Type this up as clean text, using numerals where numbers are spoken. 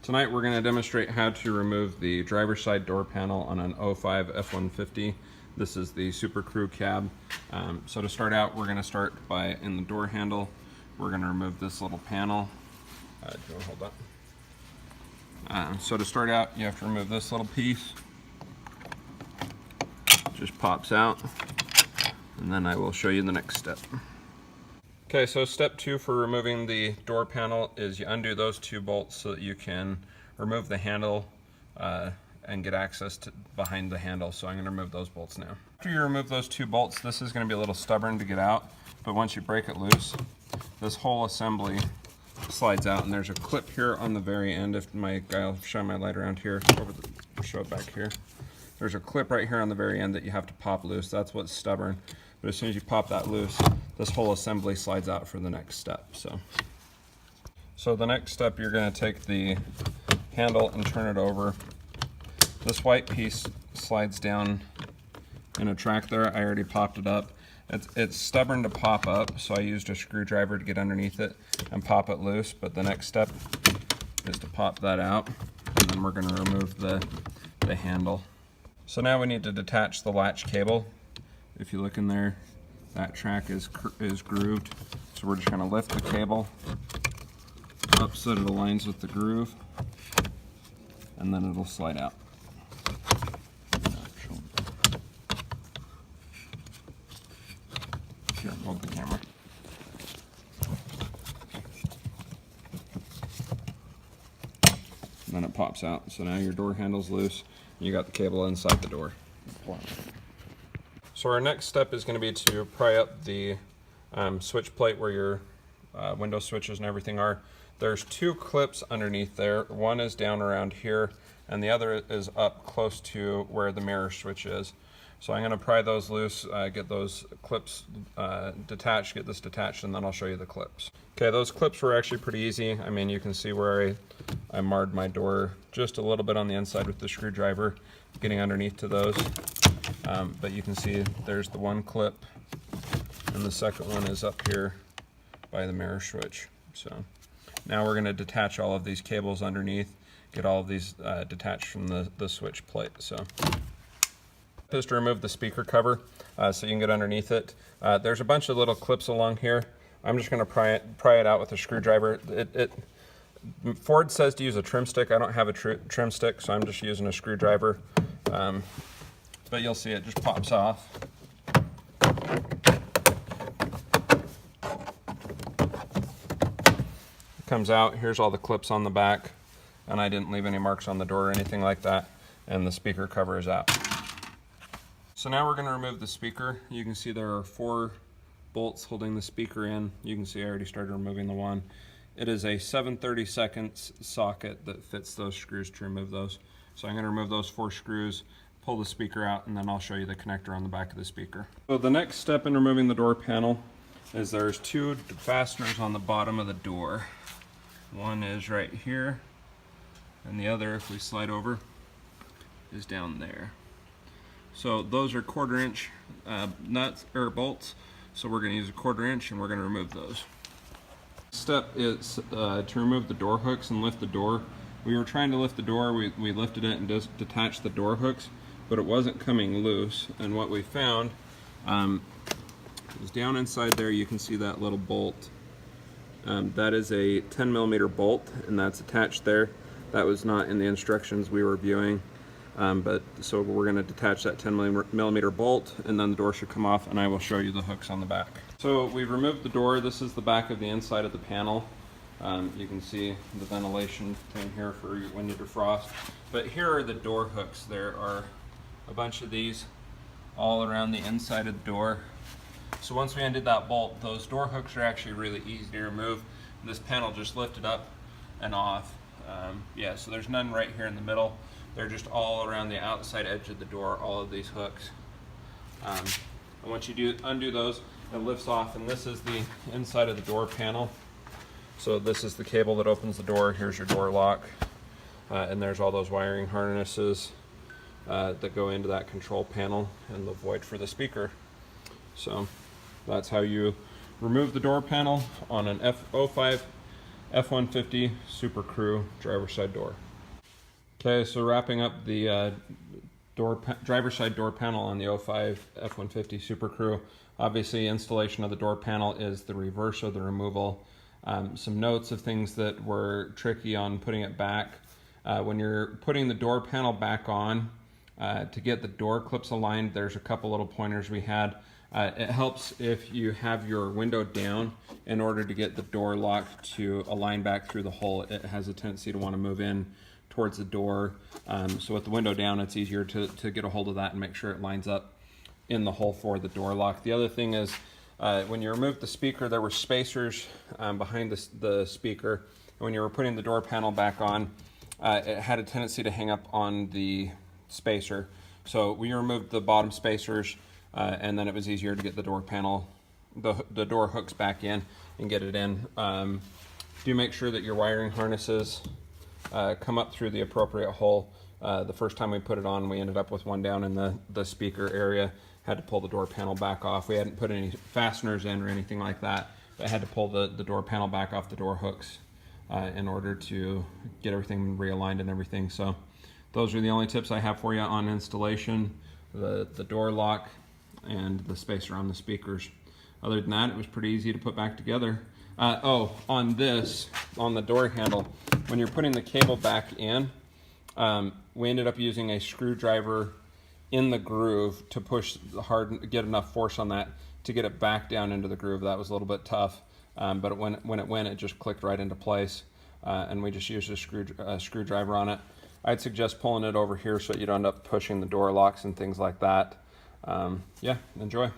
Tonight we're going to demonstrate how to remove the driver's side door panel on an 05 F-150. This is the Super Crew cab. So to start out, we're going to start by in the door handle. We're going to remove this little panel. Do you want to hold that? So to start out, you have to remove this little piece. It just pops out, and then I will show you the next step. Okay, so step 2 for removing the door panel is you undo those 2 bolts so that you can remove the handle and get access to behind the handle. So I'm going to remove those bolts now. After you remove those 2 bolts, this is going to be a little stubborn to get out, but once you break it loose, this whole assembly slides out, and there's a clip here on the very end. If my guy will shine my light around here, show it back here. There's a clip right here on the very end that you have to pop loose. That's what's stubborn. But as soon as you pop that loose, this whole assembly slides out for the next step. So the next step, you're going to take the handle and turn it over. This white piece slides down in a track there. I already popped it up. It's stubborn to pop up, so I used a screwdriver to get underneath it and pop it loose. But the next step is to pop that out, and then we're going to remove the handle. So now we need to detach the latch cable. If you look in there, that track is grooved. So we're just going to lift the cable up so that it aligns with the groove, and then it'll slide out. Here, hold the camera. And then it pops out. So now your door handle's loose. You got the cable inside the door. So our next step is going to be to pry up the switch plate where your window switches and everything are. There's 2 clips underneath there. One is down around here, and the other is up close to where the mirror switch is. So I'm going to pry those loose, get those clips detached, get this detached, and then I'll show you the clips. Okay, those clips were actually pretty easy. I mean, you can see where I marred my door just a little bit on the inside with the screwdriver, getting underneath to those. But you can see there's the one clip, and the second one is up here by the mirror switch. So now we're going to detach all of these cables underneath, get all of these detached from the switch plate. So is to remove the speaker cover so you can get underneath it. There's a bunch of little clips along here. I'm just going to pry it out with a screwdriver. Ford says to use a trim stick. I don't have a trim stick, so I'm just using a screwdriver. But you'll see it just pops off. It comes out. Here's all the clips on the back, and I didn't leave any marks on the door or anything like that, and the speaker cover is out. So now we're going to remove the speaker. You can see there are 4 bolts holding the speaker in. You can see I already started removing the one. It is a 7/32 socket that fits those screws to remove those. So I'm going to remove those 4 screws, pull the speaker out, and then I'll show you the connector on the back of the speaker. So the next step in removing the door panel is there's 2 fasteners on the bottom of the door. One is right here, and the other, if we slide over, is down there. So those are 1/4 inch nuts or bolts. So we're going to use a 1/4 inch, and we're going to remove those. Step is to remove the door hooks and lift the door. We were trying to lift the door. We lifted it and just detached the door hooks, but it wasn't coming loose. And what we found is down inside there. You can see that little bolt. That is a 10mm bolt, and that's attached there. That was not in the instructions we were viewing. So we're going to detach that 10mm bolt, and then the door should come off, and I will show you the hooks on the back. So we've removed the door. This is the back of the inside of the panel. You can see the ventilation thing here for when you defrost. But here are the door hooks. There are a bunch of these all around the inside of the door. So once we undid that bolt, those door hooks are actually really easy to remove. This panel just lifted up and off. Yeah, so there's none right here in the middle. They're just all around the outside edge of the door, all of these hooks. And once you undo those, it lifts off, and this is the inside of the door panel. So this is the cable that opens the door. Here's your door lock. And there's all those wiring harnesses that go into that control panel and the void for the speaker. So that's how you remove the door panel on an F-05 F-150 Super Crew driver's side door. Okay, so wrapping up the driver's side door panel on the 05 F-150 Super Crew. Obviously, installation of the door panel is the reverse of the removal. Some notes of things that were tricky on putting it back. When you're putting the door panel back on, to get the door clips aligned, there's a couple little pointers we had. It helps if you have your window down in order to get the door lock to align back through the hole. It has a tendency to want to move in towards the door. So with the window down, it's easier to get a hold of that and make sure it lines up in the hole for the door lock. The other thing is, when you remove the speaker, there were spacers behind the speaker. When you were putting the door panel back on, it had a tendency to hang up on the spacer. So we removed the bottom spacers, and then it was easier to get the door panel, the door hooks back in and get it in. Do make sure that your wiring harnesses come up through the appropriate hole. The first time we put it on, we ended up with one down in the speaker area. Had to pull the door panel back off. We hadn't put any fasteners in or anything like that, but had to pull the door panel back off the door hooks in order to get everything realigned and everything. So those are the only tips I have for you on installation, the door lock and the spacer on the speakers. Other than that, it was pretty easy to put back together. On the door handle, when you're putting the cable back in, we ended up using a screwdriver in the groove to push hard, get enough force on that to get it back down into the groove. That was a little bit tough, but when it went, it just clicked right into place, and we just used a screwdriver on it. I'd suggest pulling it over here so you don't end up pushing the door locks and things like that. Yeah, enjoy.